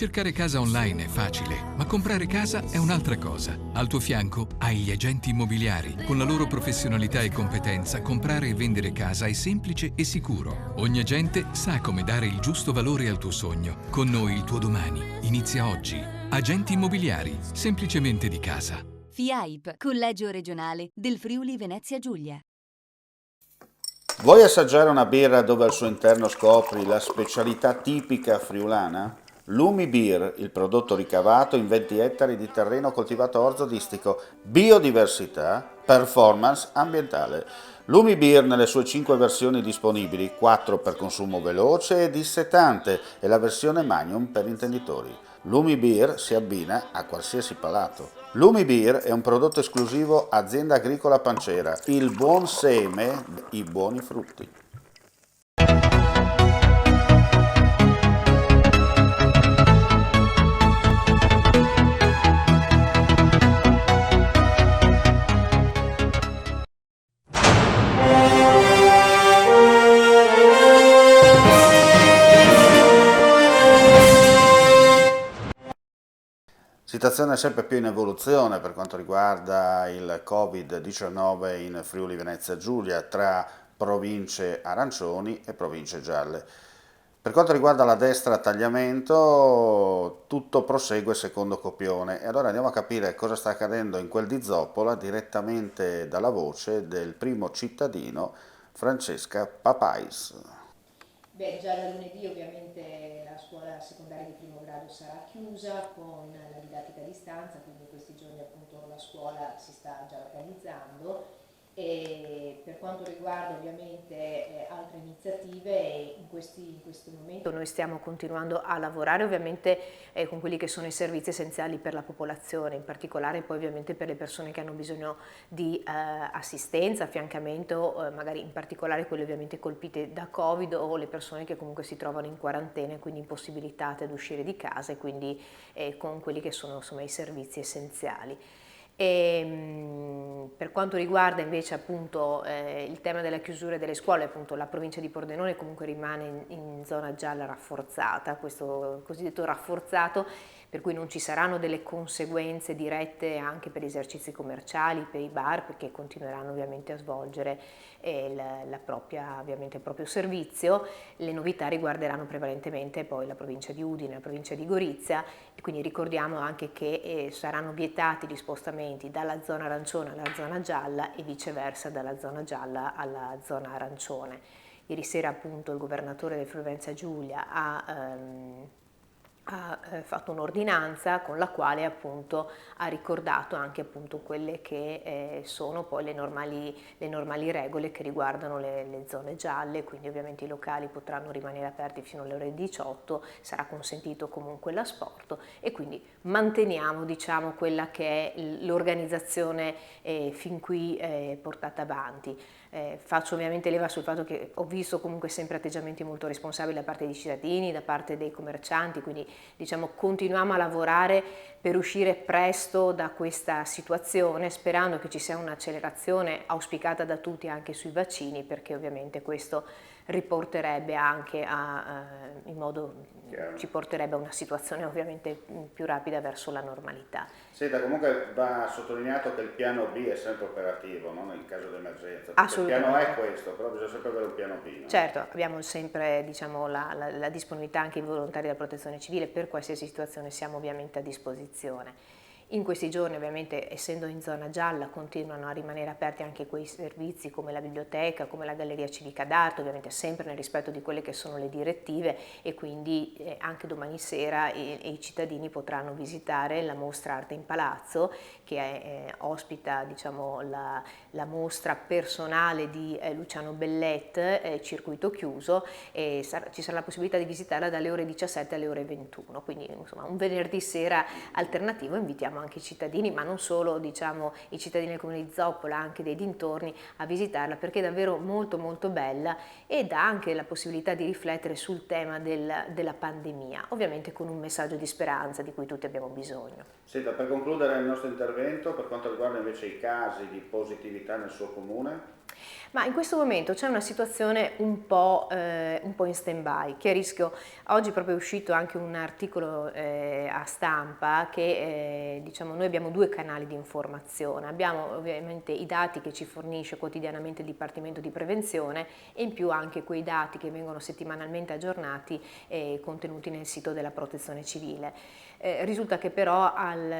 Cercare casa online è facile, ma comprare casa è un'altra cosa. Al tuo fianco hai gli agenti immobiliari. Con la loro professionalità e competenza, comprare e vendere casa è semplice e sicuro. Ogni agente sa come dare il giusto valore al tuo sogno. Con noi il tuo domani inizia oggi. Agenti immobiliari, semplicemente di casa. FIAIP, Collegio Regionale del Friuli Venezia Giulia. Vuoi assaggiare una birra dove al suo interno scopri la specialità tipica friulana? Lumi Beer, il prodotto ricavato in 20 ettari di terreno coltivato orzodistico, biodiversità, performance ambientale. Lumi Beer nelle sue 5 versioni disponibili, 4 per consumo veloce e dissetante e la versione Magnum per intenditori. Lumi Beer si abbina a qualsiasi palato. Lumi Beer è un prodotto esclusivo Azienda Agricola Pancera, il buon seme, i buoni frutti. Situazione sempre più in evoluzione per quanto riguarda il Covid-19 in Friuli Venezia Giulia tra province arancioni e province gialle. Per quanto riguarda la destra a tagliamento, tutto prosegue secondo copione e allora andiamo a capire cosa sta accadendo in quel di Zoppola direttamente dalla voce del primo cittadino Francesca Papais. Beh, già da lunedì ovviamente la scuola secondaria di primo grado sarà chiusa con la didattica a distanza, quindi in questi giorni appunto la scuola si sta già organizzando e per quanto riguarda ovviamente altre iniziative in questo momento noi stiamo continuando a lavorare ovviamente con quelli che sono i servizi essenziali per la popolazione, in particolare poi ovviamente per le persone che hanno bisogno di assistenza, affiancamento, magari in particolare quelle ovviamente colpite da Covid o le persone che comunque si trovano in quarantena e quindi impossibilitate ad uscire di casa e quindi con quelli che sono insomma i servizi essenziali. E, per quanto riguarda invece appunto il tema della chiusura delle scuole, appunto la provincia di Pordenone comunque rimane in zona gialla rafforzata, questo cosiddetto rafforzato, per cui non ci saranno delle conseguenze dirette anche per gli esercizi commerciali, per i bar, perché continueranno ovviamente a svolgere ovviamente il proprio servizio. Le novità riguarderanno prevalentemente poi la provincia di Udine, la provincia di Gorizia, e quindi ricordiamo anche che saranno vietati gli spostamenti dalla zona arancione alla zona gialla e viceversa dalla zona gialla alla zona arancione. Ieri sera appunto il governatore del Friuli Venezia Giulia ha fatto un'ordinanza con la quale appunto ha ricordato anche appunto quelle che sono poi le normali regole che riguardano le zone gialle, quindi ovviamente i locali potranno rimanere aperti fino alle ore 18, sarà consentito comunque l'asporto e quindi manteniamo diciamo quella che è l'organizzazione fin qui portata avanti. Faccio ovviamente leva sul fatto che ho visto comunque sempre atteggiamenti molto responsabili da parte dei cittadini, da parte dei commercianti, quindi diciamo continuiamo a lavorare per uscire presto da questa situazione, sperando che ci sia un'accelerazione auspicata da tutti anche sui vaccini, perché ovviamente questo riporterebbe anche ci porterebbe a una situazione ovviamente più rapida verso la normalità. Senta, comunque va sottolineato che il piano B è sempre operativo, no? Nel caso di emergenza. Assolutamente. Il piano è questo, però bisogna sempre avere un piano B. No? Certo, abbiamo sempre diciamo, la disponibilità anche di volontari della protezione civile, per qualsiasi situazione siamo ovviamente a disposizione. In questi giorni ovviamente essendo in zona gialla continuano a rimanere aperti anche quei servizi come la biblioteca, come la galleria civica d'arte, ovviamente sempre nel rispetto di quelle che sono le direttive e quindi anche domani sera i cittadini potranno visitare la mostra Arte in Palazzo che ospita diciamo, la mostra personale di Luciano Bellet, circuito chiuso, e ci sarà la possibilità di visitarla dalle ore 17 alle ore 21, quindi insomma un venerdì sera alternativo. Invitiamo anche i cittadini, ma non solo diciamo i cittadini del comune di Zoppola, anche dei dintorni, a visitarla perché è davvero molto molto bella e dà anche la possibilità di riflettere sul tema della pandemia, ovviamente con un messaggio di speranza di cui tutti abbiamo bisogno. Senta, per concludere il nostro intervento, per quanto riguarda invece i casi di positività nel suo comune? Ma in questo momento c'è una situazione un po' in stand-by, che a rischio, oggi proprio è uscito anche un articolo a stampa che diciamo noi abbiamo due canali di informazione, abbiamo ovviamente i dati che ci fornisce quotidianamente il Dipartimento di Prevenzione e in più anche quei dati che vengono settimanalmente aggiornati e contenuti nel sito della Protezione Civile. Risulta che però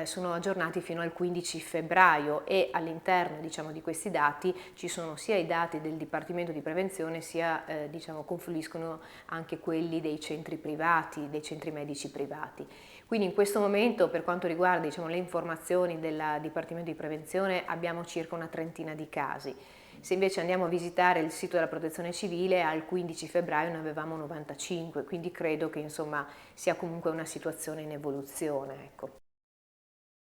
sono aggiornati fino al 15 febbraio e all'interno diciamo, di questi dati ci sono sia i dati del Dipartimento di Prevenzione sia diciamo, confluiscono anche quelli dei centri privati, dei centri medici privati. Quindi in questo momento per quanto riguarda diciamo, le informazioni del Dipartimento di Prevenzione abbiamo circa una trentina di casi. Se invece andiamo a visitare il sito della Protezione Civile al 15 febbraio ne avevamo 95, quindi credo che insomma sia comunque una situazione in evoluzione. Ecco.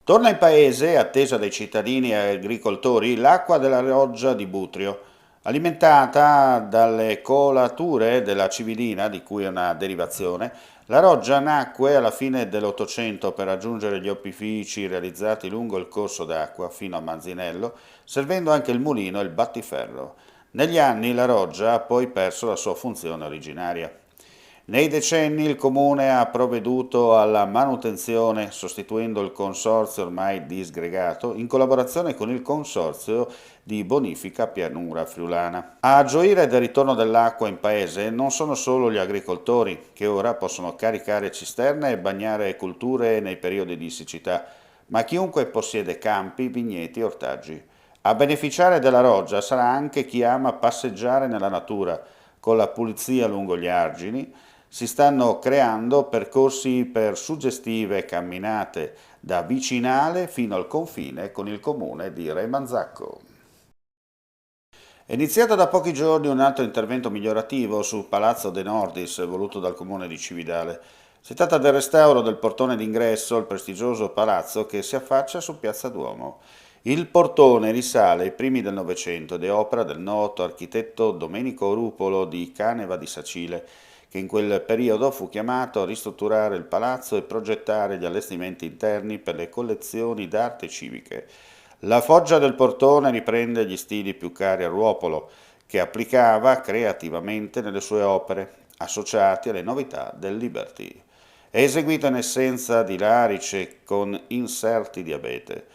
Torna in paese, attesa dai cittadini e agricoltori, l'acqua della roggia di Butrio, alimentata dalle colature della Cividina, di cui è una derivazione. La roggia nacque alla fine dell'Ottocento per raggiungere gli opifici realizzati lungo il corso d'acqua fino a Manzinello, servendo anche il mulino e il battiferro. Negli anni la roggia ha poi perso la sua funzione originaria. Nei decenni il Comune ha provveduto alla manutenzione sostituendo il consorzio ormai disgregato in collaborazione con il consorzio di bonifica Pianura Friulana. A gioire del ritorno dell'acqua in paese non sono solo gli agricoltori che ora possono caricare cisterne e bagnare culture nei periodi di siccità, ma chiunque possiede campi, vigneti e ortaggi. A beneficiare della roggia sarà anche chi ama passeggiare nella natura, con la pulizia lungo gli argini. Si stanno creando percorsi per suggestive camminate da Vicinale fino al confine con il comune di Remanzacco. È iniziato da pochi giorni un altro intervento migliorativo sul Palazzo De Nordis voluto dal comune di Cividale. Si tratta del restauro del portone d'ingresso al prestigioso palazzo che si affaccia su Piazza Duomo. Il portone risale ai primi del Novecento ed è opera del noto architetto Domenico Rupolo di Caneva di Sacile, che in quel periodo fu chiamato a ristrutturare il palazzo e progettare gli allestimenti interni per le collezioni d'arte civiche. La foggia del portone riprende gli stili più cari a Ruopolo, che applicava creativamente nelle sue opere, associati alle novità del Liberty. È eseguito in essenza di larice con inserti di abete.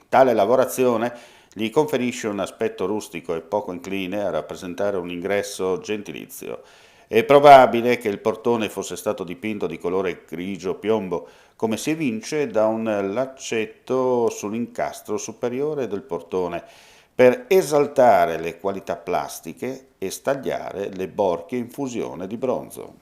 Tale lavorazione gli conferisce un aspetto rustico e poco incline a rappresentare un ingresso gentilizio. È probabile che il portone fosse stato dipinto di colore grigio piombo, come si evince da un laccetto sull'incastro superiore del portone, per esaltare le qualità plastiche e stagliare le borchie in fusione di bronzo.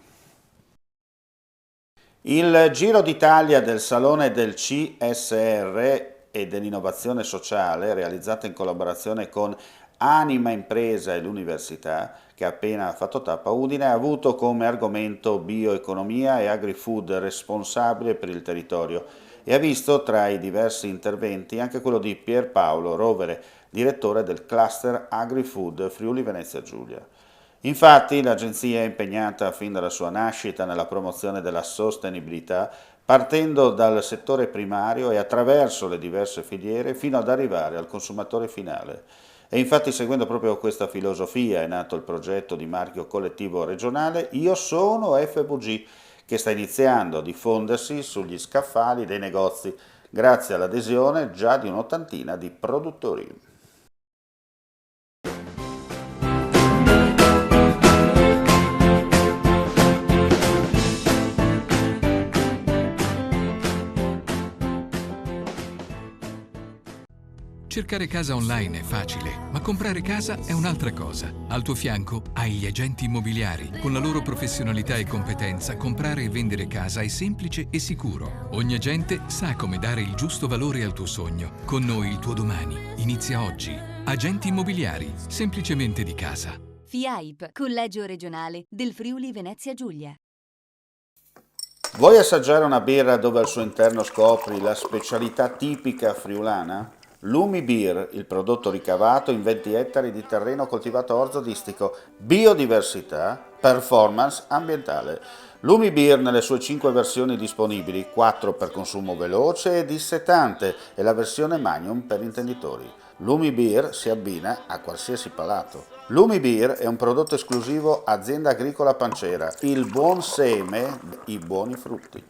Il Giro d'Italia del Salone del CSR e dell'Innovazione Sociale, realizzato in collaborazione con Anima Impresa e l'Università, che ha appena fatto tappa a Udine, ha avuto come argomento bioeconomia e agri-food responsabile per il territorio e ha visto tra i diversi interventi anche quello di Pierpaolo Rovere, direttore del cluster agri-food Friuli Venezia Giulia. Infatti l'agenzia è impegnata fin dalla sua nascita nella promozione della sostenibilità, partendo dal settore primario e attraverso le diverse filiere fino ad arrivare al consumatore finale. E infatti seguendo proprio questa filosofia è nato il progetto di marchio collettivo regionale Io Sono FVG, che sta iniziando a diffondersi sugli scaffali dei negozi, grazie all'adesione già di un'ottantina di produttori. Cercare casa online è facile, ma comprare casa è un'altra cosa. Al tuo fianco hai gli agenti immobiliari. Con la loro professionalità e competenza, comprare e vendere casa è semplice e sicuro. Ogni agente sa come dare il giusto valore al tuo sogno. Con noi il tuo domani inizia oggi. Agenti immobiliari, semplicemente di casa. FIAIP, Collegio Regionale del Friuli Venezia Giulia. Vuoi assaggiare una birra dove al suo interno scopri la specialità tipica friulana? Lumi Beer, il prodotto ricavato in 20 ettari di terreno coltivato orzodistico, biodiversità, performance ambientale. Lumi Beer nelle sue 5 versioni disponibili, 4 per consumo veloce e dissetante e la versione Magnum per intenditori. Lumi Beer si abbina a qualsiasi palato. Lumi Beer è un prodotto esclusivo Azienda Agricola Pancera, il buon seme, i buoni frutti.